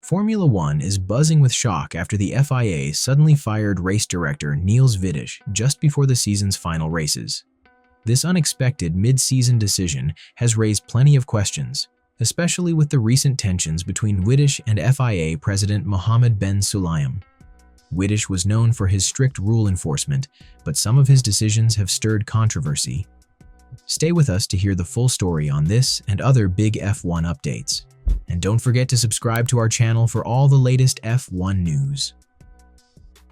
Formula One is buzzing with shock after the FIA suddenly fired race director Niels Wittich just before the season's final races. This unexpected mid-season decision has raised plenty of questions, especially with the recent tensions between Wittich and FIA President Mohammed bin Sulayem. Wittich was known for his strict rule enforcement, but some of his decisions have stirred controversy. Stay with us to hear the full story on this and other big F1 updates. And don't forget to subscribe to our channel for all the latest F1 news.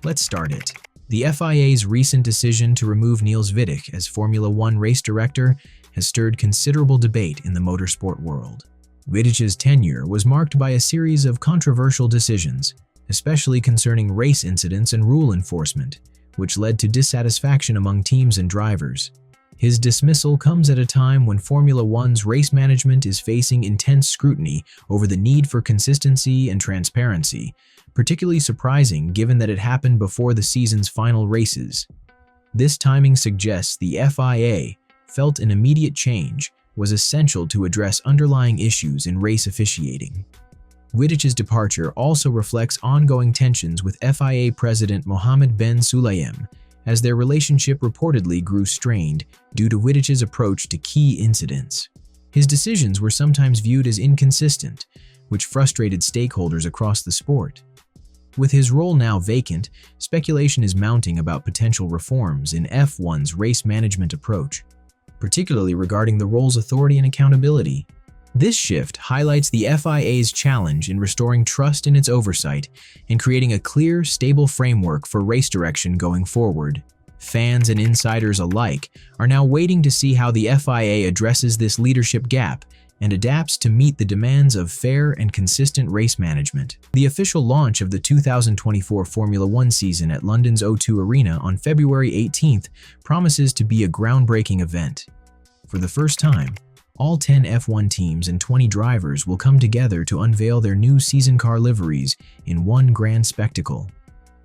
Let's start it. The FIA's recent decision to remove Niels Wittich as Formula One race director has stirred considerable debate in the motorsport world. Wittich's tenure was marked by a series of controversial decisions, especially concerning race incidents and rule enforcement, which led to dissatisfaction among teams and drivers. His dismissal comes at a time when Formula One's race management is facing intense scrutiny over the need for consistency and transparency, particularly surprising given that it happened before the season's final races. This timing suggests the FIA felt an immediate change was essential to address underlying issues in race officiating. Wittich's departure also reflects ongoing tensions with FIA President Mohammed bin Sulayem, as their relationship reportedly grew strained due to Wittich's approach to key incidents. His decisions were sometimes viewed as inconsistent, which frustrated stakeholders across the sport. With his role now vacant, speculation is mounting about potential reforms in F1's race management approach, particularly regarding the role's authority and accountability. This shift highlights the FIA's challenge in restoring trust in its oversight and creating a clear, stable framework for race direction going forward. Fans and insiders alike are now waiting to see how the FIA addresses this leadership gap and adapts to meet the demands of fair and consistent race management. The official launch of the 2024 Formula One season at London's O2 Arena on February 18th promises to be a groundbreaking event. For the first time, all 10 F1 teams and 20 drivers will come together to unveil their new season car liveries in one grand spectacle.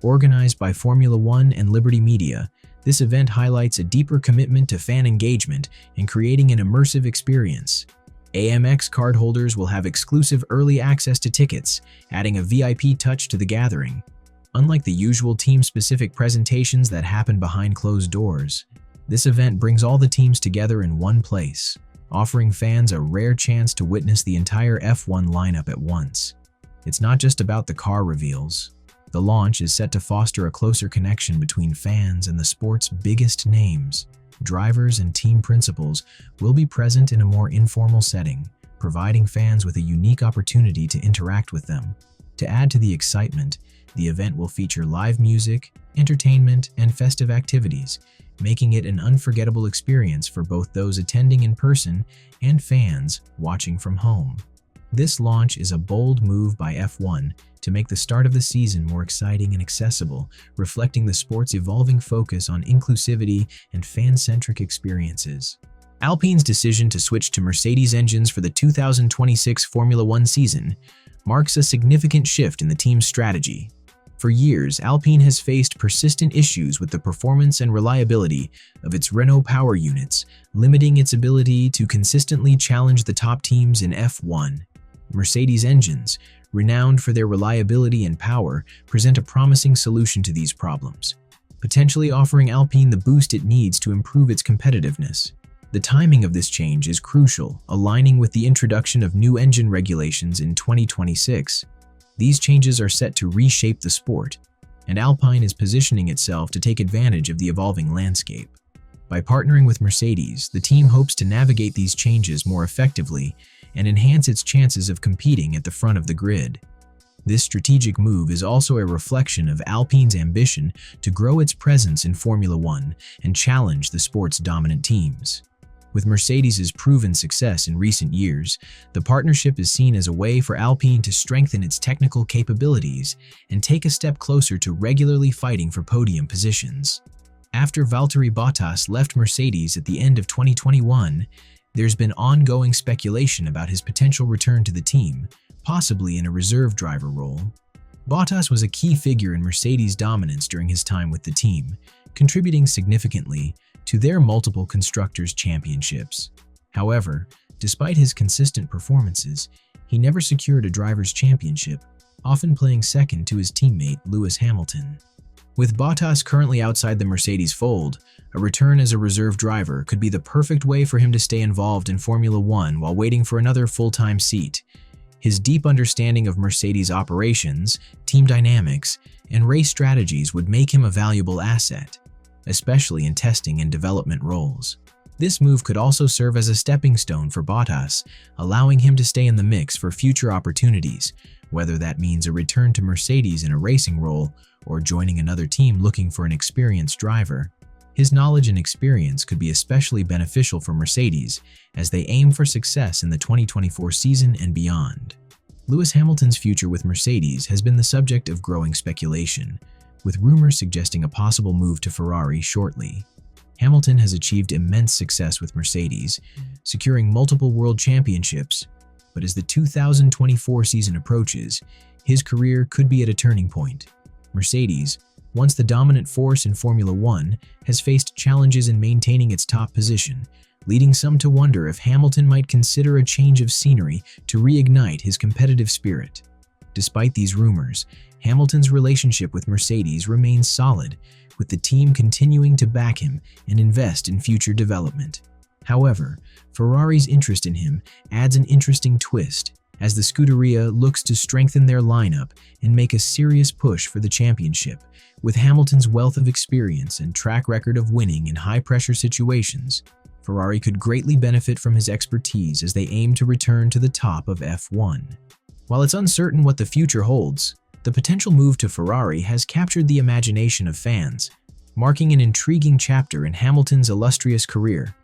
Organized by Formula One and Liberty Media, this event highlights a deeper commitment to fan engagement and creating an immersive experience. AMX cardholders will have exclusive early access to tickets, adding a VIP touch to the gathering. Unlike the usual team-specific presentations that happen behind closed doors, this event brings all the teams together in one place, offering fans a rare chance to witness the entire F1 lineup at once. It's not just about the car reveals. The launch is set to foster a closer connection between fans and the sport's biggest names. Drivers and team principals will be present in a more informal setting, providing fans with a unique opportunity to interact with them. To add to the excitement, the event will feature live music, entertainment, and festive activities, making it an unforgettable experience for both those attending in person and fans watching from home. This launch is a bold move by F1 to make the start of the season more exciting and accessible, reflecting the sport's evolving focus on inclusivity and fan-centric experiences. Alpine's decision to switch to Mercedes engines for the 2026 Formula One season marks a significant shift in the team's strategy. For years, Alpine has faced persistent issues with the performance and reliability of its Renault power units, limiting its ability to consistently challenge the top teams in F1. Mercedes engines, renowned for their reliability and power, present a promising solution to these problems, potentially offering Alpine the boost it needs to improve its competitiveness. The timing of this change is crucial, aligning with the introduction of new engine regulations in 2026. These changes are set to reshape the sport, and Alpine is positioning itself to take advantage of the evolving landscape. By partnering with Mercedes, the team hopes to navigate these changes more effectively and enhance its chances of competing at the front of the grid. This strategic move is also a reflection of Alpine's ambition to grow its presence in Formula One and challenge the sport's dominant teams. With Mercedes' proven success in recent years, the partnership is seen as a way for Alpine to strengthen its technical capabilities and take a step closer to regularly fighting for podium positions. After Valtteri Bottas left Mercedes at the end of 2021, there's been ongoing speculation about his potential return to the team, possibly in a reserve driver role. Bottas was a key figure in Mercedes' dominance during his time with the team, contributing significantly to their multiple Constructors' Championships. However, despite his consistent performances, he never secured a Drivers' Championship, often playing second to his teammate Lewis Hamilton. With Bottas currently outside the Mercedes fold, a return as a reserve driver could be the perfect way for him to stay involved in Formula One while waiting for another full-time seat. His deep understanding of Mercedes operations, team dynamics, and race strategies would make him a valuable asset, especially in testing and development roles. This move could also serve as a stepping stone for Bottas, allowing him to stay in the mix for future opportunities, whether that means a return to Mercedes in a racing role or joining another team looking for an experienced driver. His knowledge and experience could be especially beneficial for Mercedes as they aim for success in the 2024 season and beyond. Lewis Hamilton's future with Mercedes has been the subject of growing speculation, with rumors suggesting a possible move to Ferrari shortly. Hamilton has achieved immense success with Mercedes, securing multiple world championships, but as the 2024 season approaches, his career could be at a turning point. Mercedes, once the dominant force in Formula One, has faced challenges in maintaining its top position, leading some to wonder if Hamilton might consider a change of scenery to reignite his competitive spirit. Despite these rumors, Hamilton's relationship with Mercedes remains solid, with the team continuing to back him and invest in future development. However, Ferrari's interest in him adds an interesting twist, as the Scuderia looks to strengthen their lineup and make a serious push for the championship. With Hamilton's wealth of experience and track record of winning in high-pressure situations, Ferrari could greatly benefit from his expertise as they aim to return to the top of F1. While it's uncertain what the future holds, the potential move to Ferrari has captured the imagination of fans, marking an intriguing chapter in Hamilton's illustrious career.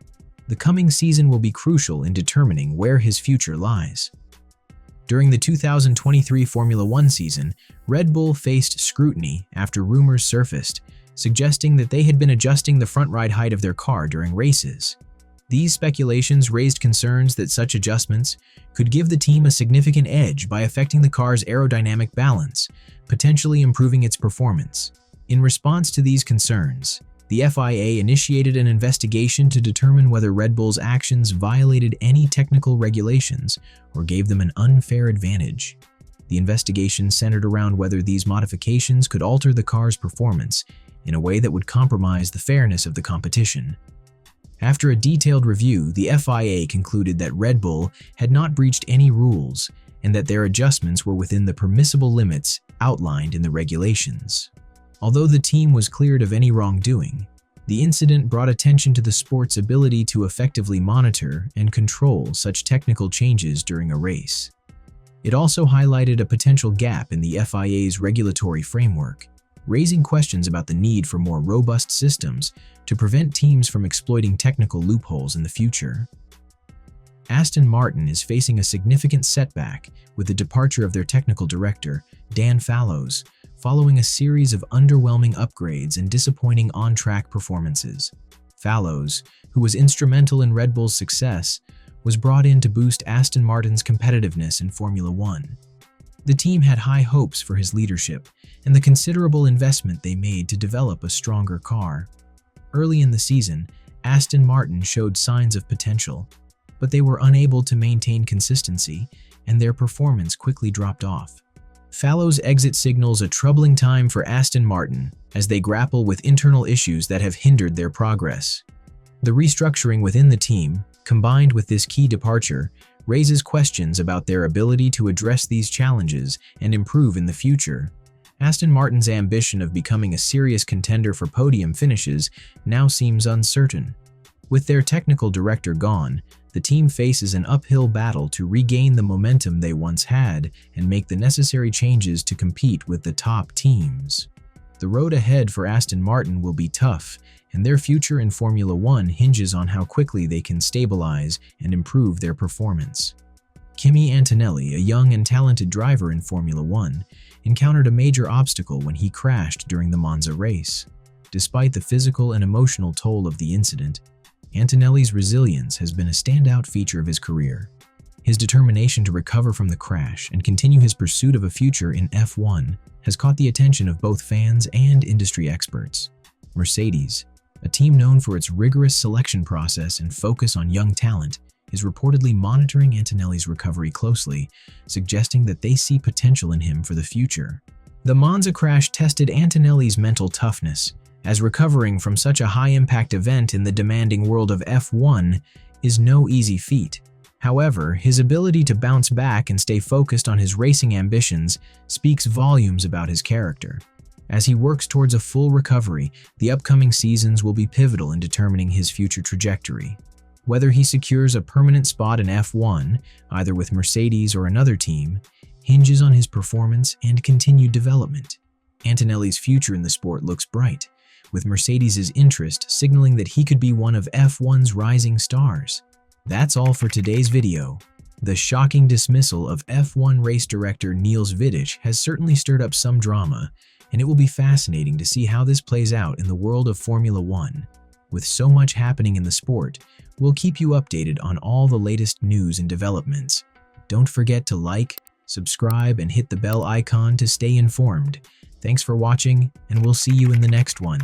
The coming season will be crucial in determining where his future lies. During the 2023 Formula One season, Red Bull faced scrutiny after rumors surfaced, suggesting that they had been adjusting the front ride height of their car during races. These speculations raised concerns that such adjustments could give the team a significant edge by affecting the car's aerodynamic balance, potentially improving its performance. In response to these concerns, the FIA initiated an investigation to determine whether Red Bull's actions violated any technical regulations or gave them an unfair advantage. The investigation centered around whether these modifications could alter the car's performance in a way that would compromise the fairness of the competition. After a detailed review, the FIA concluded that Red Bull had not breached any rules and that their adjustments were within the permissible limits outlined in the regulations. Although the team was cleared of any wrongdoing, the incident brought attention to the sport's ability to effectively monitor and control such technical changes during a race. It also highlighted a potential gap in the FIA's regulatory framework, raising questions about the need for more robust systems to prevent teams from exploiting technical loopholes in the future. Aston Martin is facing a significant setback with the departure of their technical director, Dan Fallows, following a series of underwhelming upgrades and disappointing on-track performances. Fallows, who was instrumental in Red Bull's success, was brought in to boost Aston Martin's competitiveness in Formula One. The team had high hopes for his leadership and the considerable investment they made to develop a stronger car. Early in the season, Aston Martin showed signs of potential, but they were unable to maintain consistency, and their performance quickly dropped off. Fallows' exit signals a troubling time for Aston Martin as they grapple with internal issues that have hindered their progress. The restructuring within the team, combined with this key departure, raises questions about their ability to address these challenges and improve in the future. Aston Martin's ambition of becoming a serious contender for podium finishes now seems uncertain. With their technical director gone, the team faces an uphill battle to regain the momentum they once had and make the necessary changes to compete with the top teams. The road ahead for Aston Martin will be tough, and their future in Formula One hinges on how quickly they can stabilize and improve their performance. Kimi Antonelli, a young and talented driver in Formula One, encountered a major obstacle when he crashed during the Monza race. Despite the physical and emotional toll of the incident, Antonelli's resilience has been a standout feature of his career. His determination to recover from the crash and continue his pursuit of a future in F1 has caught the attention of both fans and industry experts. Mercedes, a team known for its rigorous selection process and focus on young talent, is reportedly monitoring Antonelli's recovery closely, suggesting that they see potential in him for the future. The Monza crash tested Antonelli's mental toughness, as recovering from such a high-impact event in the demanding world of F1 is no easy feat. However, his ability to bounce back and stay focused on his racing ambitions speaks volumes about his character. As he works towards a full recovery, the upcoming seasons will be pivotal in determining his future trajectory. Whether he secures a permanent spot in F1, either with Mercedes or another team, hinges on his performance and continued development. Antonelli's future in the sport looks bright, with Mercedes' interest signaling that he could be one of F1's rising stars. That's all for today's video. The shocking dismissal of F1 race director Niels Wittich has certainly stirred up some drama, and it will be fascinating to see how this plays out in the world of Formula One. With so much happening in the sport, we'll keep you updated on all the latest news and developments. Don't forget to like, subscribe, and hit the bell icon to stay informed. Thanks for watching, and we'll see you in the next one.